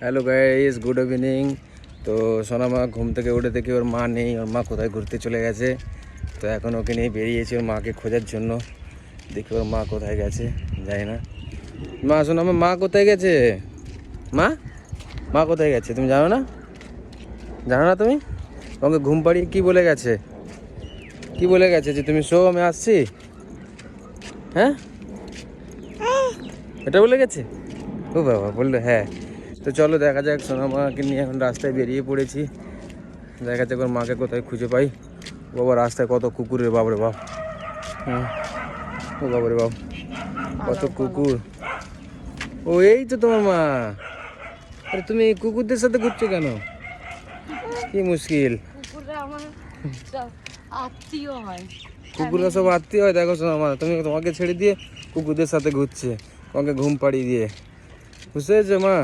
Hello guys, good evening. তো সোনামা ঘুম থেকে উঠে দেখি ওর মা নেই, ওর মা কোথায় ঘুরতে চলে গেছে। তো এখন ওকে নিয়ে বেরিয়েছি ওর মাকে খোঁজার জন্য। দেখি ওর মা কোথায় গেছে, যাই না। মা সোনামা, মা কোথায় গেছে? মা মা কোথায় গেছে তুমি জানো না? জানো না তুমি? তোমাকে ঘুম পাড়িয়ে কী বলে গেছে? কি বলে গেছে যে তুমি শো, আমি আসছি? হ্যাঁ, এটা বলে গেছে? ও বাবা, বললো হ্যাঁ। তো চলো দেখা যাক, সোনামাকে নিয়ে এখন রাস্তায় বেরিয়ে পড়েছি। দেখা যাক ওর মাকে কোথায় খুঁজে পাই। বাবা, রাস্তায় কত কুকুরের, বাবরে বাপ। হ্যাঁ, ও বাবরে বাপ, কত কুকুর। ও, এই তো তোমার মা। আরে তুমি এই কুকুরদের সাথে ঘুরছো কেন? কি মুশকিল। কুকুররা সব আত্মীয় হয়। দেখো সোনামা, তোমাকে ছেড়ে দিয়ে কুকুরদের সাথে ঘুরছে, তোমাকে ঘুম পাড়িয়ে দিয়ে। বুঝতে পেরেছো মা?